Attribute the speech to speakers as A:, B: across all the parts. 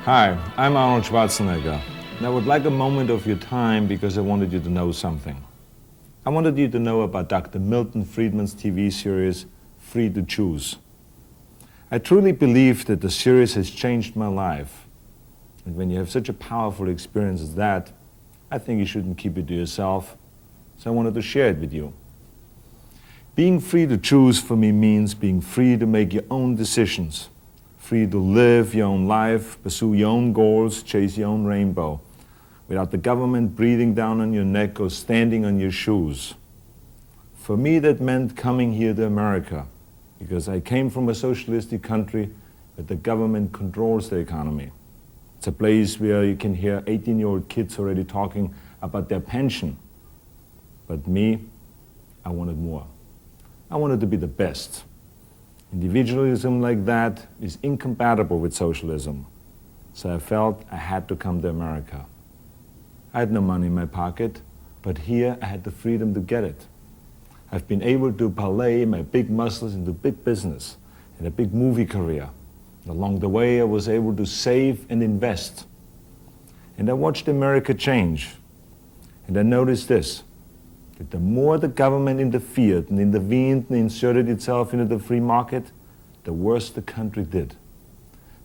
A: Hi, I'm Arnold Schwarzenegger, and I would like a moment of your time because I wanted you to know something. I wanted you to know about Dr. Milton Friedman's TV series, Free to Choose. I truly believe that the series has changed my life. And when you have such a powerful experience as that, I think you shouldn't keep it to yourself, so I wanted to share it with you. Being free to choose for me means being free to make your own decisions, free to live your own life, pursue your own goals, chase your own rainbow, without the government breathing down on your neck or standing on your shoes. For me, that meant coming here to America, because I came from a socialistic country where the government controls the economy. It's a place where you can hear 18-year-old kids already talking about their pension. But me, I wanted more. I wanted to be the best. Individualism like that is incompatible with socialism. So I felt I had to come to America. I had no money in my pocket, but here I had the freedom to get it. I've been able to parlay my big muscles into big business and a big movie career. And along the way, I was able to save and invest. And I watched America change. And I noticed this, that the more the government interfered and intervened and inserted itself into the free market, the worse the country did.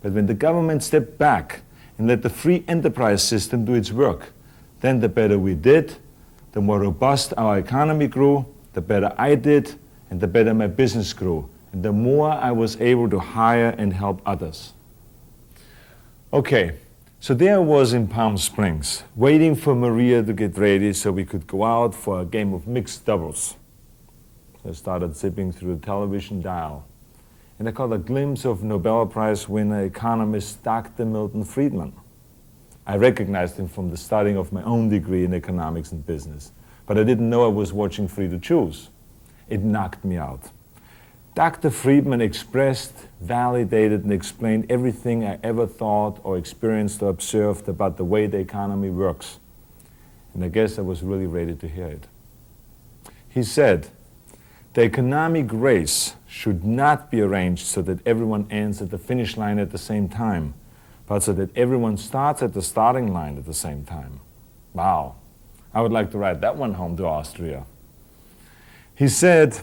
A: But when the government stepped back and let the free enterprise system do its work, then the better we did, the more robust our economy grew, the better I did, and the better my business grew, and the more I was able to hire and help others. Okay. So there I was in Palm Springs, waiting for Maria to get ready so we could go out for a game of mixed doubles. So I started zipping through the television dial, and I caught a glimpse of Nobel Prize winner economist Dr. Milton Friedman. I recognized him from the studying of my own degree in economics and business, but I didn't know I was watching Free to Choose. It knocked me out. Dr. Friedman expressed, validated, and explained everything I ever thought or experienced or observed about the way the economy works. And I guess I was really ready to hear it. He said, the economic race should not be arranged so that everyone ends at the finish line at the same time, but so that everyone starts at the starting line at the same time. Wow, I would like to write that one home to Austria. He said,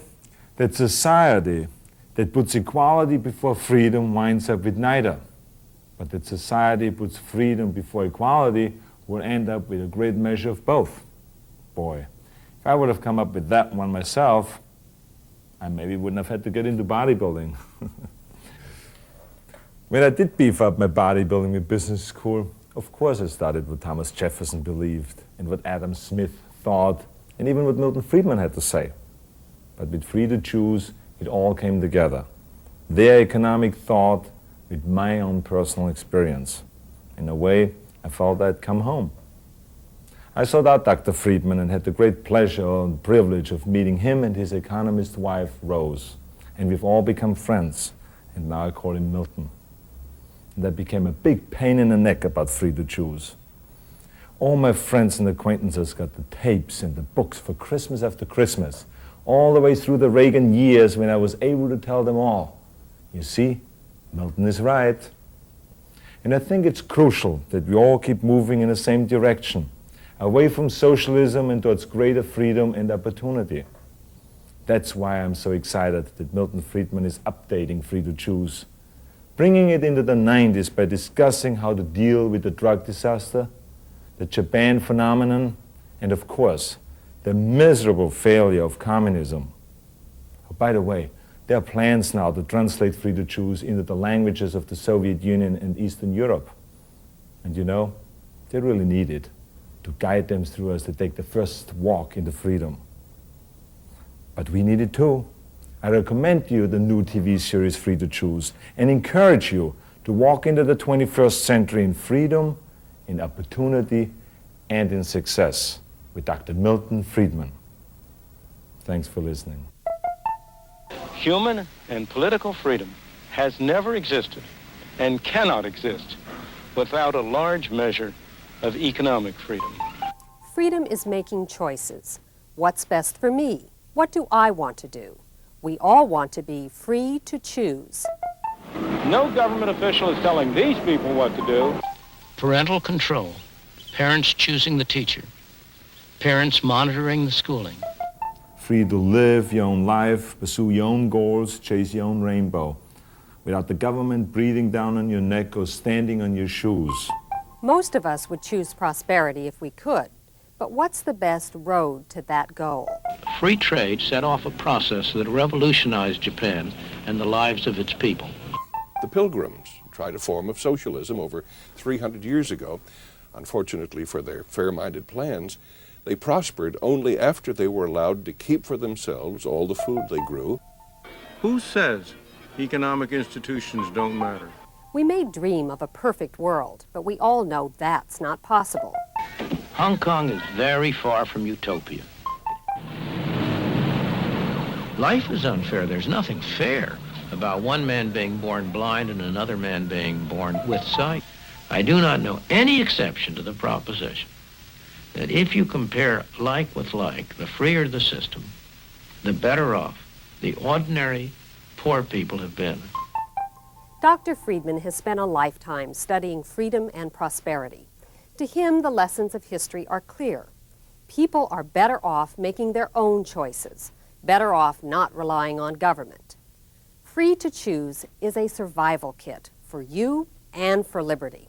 A: that society that puts equality before freedom winds up with neither. But that society puts freedom before equality will end up with a great measure of both. Boy, if I would have come up with that one myself, I maybe wouldn't have had to get into bodybuilding. When I did beef up my bodybuilding in business school, of course I studied what Thomas Jefferson believed and what Adam Smith thought and even what Milton Friedman had to say. But with Free to Choose, it all came together. Their economic thought with my own personal experience. In a way, I felt I'd come home. I sought out Dr. Friedman and had the great pleasure and privilege of meeting him and his economist wife, Rose. And we've all become friends, and now I call him Milton. And that became a big pain in the neck about Free to Choose. All my friends and acquaintances got the tapes and the books for Christmas after Christmas, all the way through the Reagan years when I was able to tell them all, you see, Milton is right. And I think it's crucial that we all keep moving in the same direction, away from socialism and towards greater freedom and opportunity. That's why I'm so excited that Milton Friedman is updating Free to Choose, bringing it into the 90s by discussing how to deal with the drug disaster, the Japan phenomenon, and of course, the miserable failure of communism. Oh, by the way, there are plans now to translate Free to Choose into the languages of the Soviet Union and Eastern Europe. And you know, they really need it to guide them through as they take the first walk into freedom. But we need it too. I recommend you the new TV series Free to Choose and encourage you to walk into the 21st century in freedom, in opportunity, and in success. With Dr. Milton Friedman. Thanks for listening.
B: Human and political freedom has never existed and cannot exist without a large measure of economic freedom.
C: Freedom is making choices. What's best for me? What do I want to do? We all want to be free to choose.
B: No government official is telling these people what to do.
D: Parental control, parents choosing the teacher, parents monitoring the schooling.
A: Free to live your own life, pursue your own goals, chase your own rainbow, without the government breathing down on your neck or standing on your shoes.
C: Most of us would choose prosperity if we could, but what's the best road to that goal?
D: Free trade set off a process that revolutionized Japan and the lives of its people.
E: The Pilgrims tried a form of socialism over 300 years ago. Unfortunately for their fair-minded plans, they prospered only after they were allowed to keep for themselves all the food they grew.
B: Who says economic institutions don't matter?
C: We may dream of a perfect world, but we all know that's not possible.
D: Hong Kong is very far from utopia. Life is unfair. There's nothing fair about one man being born blind and another man being born with sight. I do not know any exception to the proposition that if you compare like with like, the freer the system, the better off the ordinary poor people have been.
C: Dr. Friedman has spent a lifetime studying freedom and prosperity. To him, the lessons of history are clear. People are better off making their own choices, better off not relying on government. Free to choose is a survival kit for you and for liberty.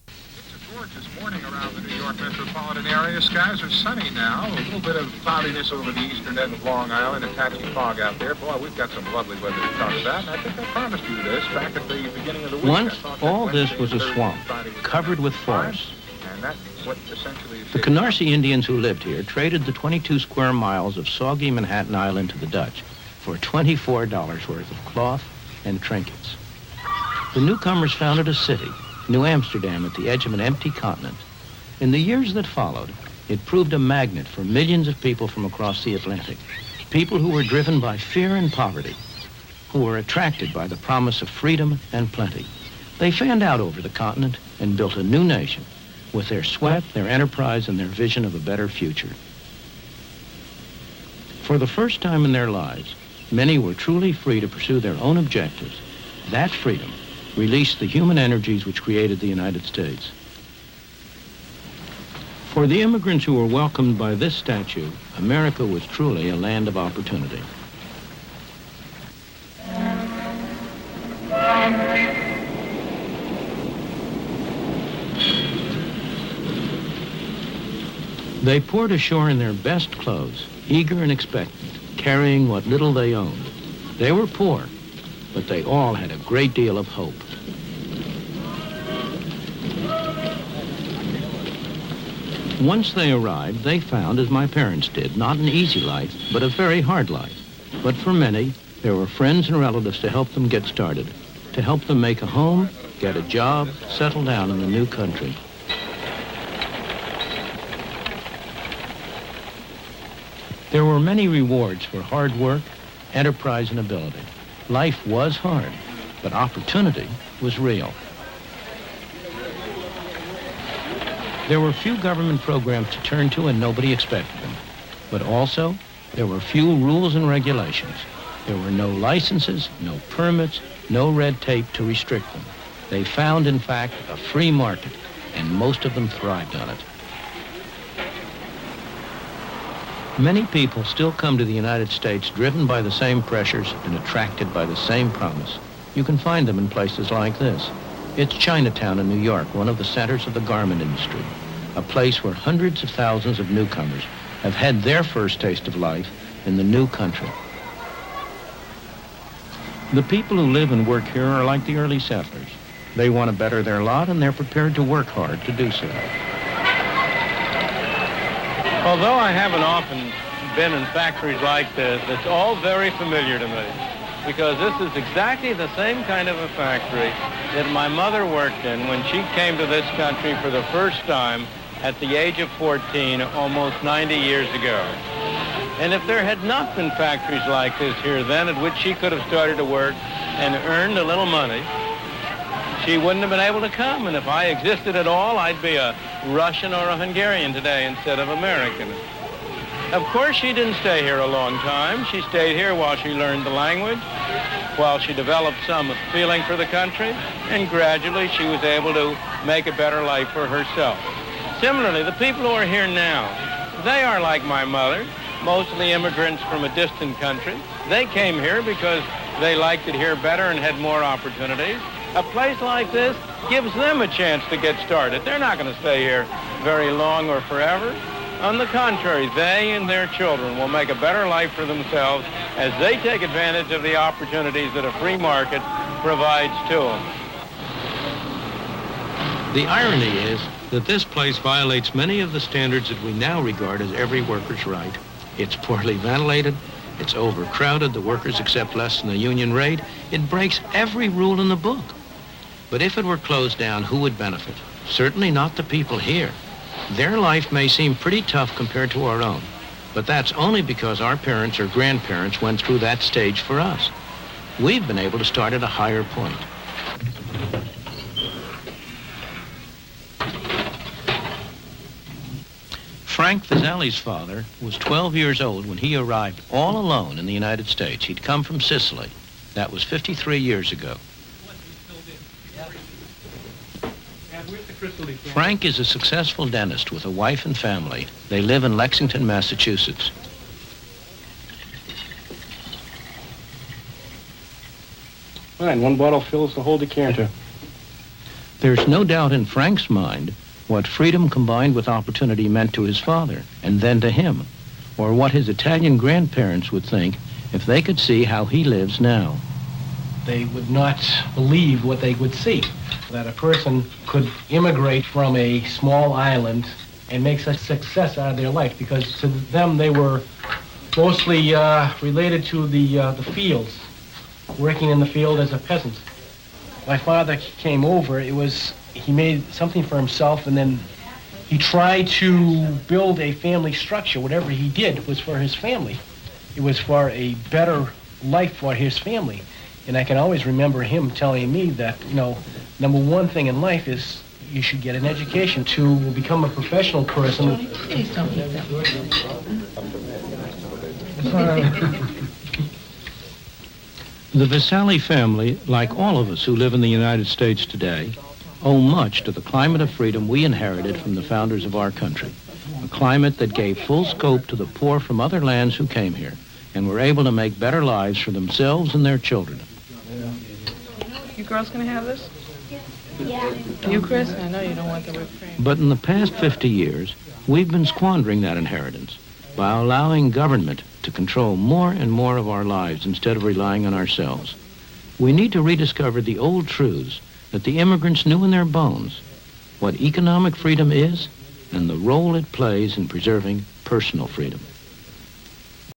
F: It's a gorgeous morning around the New York metropolitan area. Skies are sunny now. A little bit of cloudiness over the eastern end of Long Island, a patchy fog out there. Boy, we've got some lovely weather to talk about, and I think I promised you this back at the beginning of the week.
D: Once, all this was a swamp, covered with forests.
F: And that's what essentially...
D: The Canarsie Indians who lived here traded the 22 square miles of soggy Manhattan Island to the Dutch for $24 worth of cloth and trinkets. The newcomers founded a city, New Amsterdam, at the edge of an empty continent. In the years that followed, it proved a magnet for millions of people from across the Atlantic, people who were driven by fear and poverty, who were attracted by the promise of freedom and plenty. They fanned out over the continent and built a new nation with their sweat, their enterprise, and their vision of a better future. For the first time in their lives, many were truly free to pursue their own objectives. That freedom released the human energies which created the United States. For the immigrants who were welcomed by this statue, America was truly a land of opportunity. They poured ashore in their best clothes, eager and expectant, carrying what little they owned. They were poor, but they all had a great deal of hope. Once they arrived, they found, as my parents did, not an easy life, but a very hard life. But for many, there were friends and relatives to help them get started, to help them make a home, get a job, settle down in the new country. There were many rewards for hard work, enterprise, and ability. Life was hard, but opportunity was real. There were few government programs to turn to, and nobody expected them. But also, there were few rules and regulations. There were no licenses, no permits, no red tape to restrict them. They found, in fact, a free market, and most of them thrived on it. Many people still come to the United States driven by the same pressures and attracted by the same promise. You can find them in places like this. It's Chinatown in New York, one of the centers of the garment industry, a place where hundreds of thousands of newcomers have had their first taste of life in the new country. The people who live and work here are like the early settlers. They want to better their lot, and they're prepared to work hard to do so.
B: Although I haven't often been in factories like this, it's all very familiar to me, because this is exactly the same kind of a factory that my mother worked in when she came to this country for the first time at the age of 14, almost 90 years ago. And if there had not been factories like this here then, at which she could have started to work and earned a little money, she wouldn't have been able to come. And if I existed at all, I'd be a Russian or a Hungarian today instead of American. Of course, she didn't stay here a long time. She stayed here while she learned the language, while she developed some feeling for the country, and gradually she was able to make a better life for herself. Similarly, the people who are here now, they are like my mother, mostly immigrants from a distant country. They came here because they liked it here better and had more opportunities. A place like this gives them a chance to get started. They're not going to stay here very long or forever. On the contrary, they and their children will make a better life for themselves as they take advantage of the opportunities that a free market provides to them.
D: The irony is that this place violates many of the standards that we now regard as every worker's right. It's poorly ventilated, it's overcrowded, the workers accept less than the union rate. It breaks every rule in the book. But if it were closed down, who would benefit? Certainly not the people here. Their life may seem pretty tough compared to our own, but that's only because our parents or grandparents went through that stage for us. We've been able to start at a higher point. Frank Vasali's father was 12 years old when he arrived all alone in the United States. He'd come from Sicily. That was 53 years ago. Frank is a successful dentist with a wife and family. They live in Lexington, Massachusetts.
G: Fine, one bottle fills the whole decanter.
D: There's no doubt in Frank's mind what freedom combined with opportunity meant to his father, and then to him, or what his Italian grandparents would think if they could see how he lives now.
G: They would not believe what they would see, that a person could immigrate from a small island and make such success out of their life, because to them they were mostly related to the fields, working in the field as a peasant. My father came over, he made something for himself, and then he tried to build a family structure. Whatever he did was for his family. It was for a better life for his family. And I can always remember him telling me that, number one thing in life is you should get an education to become a professional person.
D: The Vasali family, like all of us who live in the United States today, owe much to the climate of freedom we inherited from the founders of our country, a climate that gave full scope to the poor from other lands who came here and were able to make better lives for themselves and their children.
H: You girls gonna have this? Yeah. You, Chris? I know you don't want the whipped cream.
D: But in the past 50 years, we've been squandering that inheritance by allowing government to control more and more of our lives instead of relying on ourselves. We need to rediscover the old truths that the immigrants knew in their bones, what economic freedom is and the role it plays in preserving personal freedom.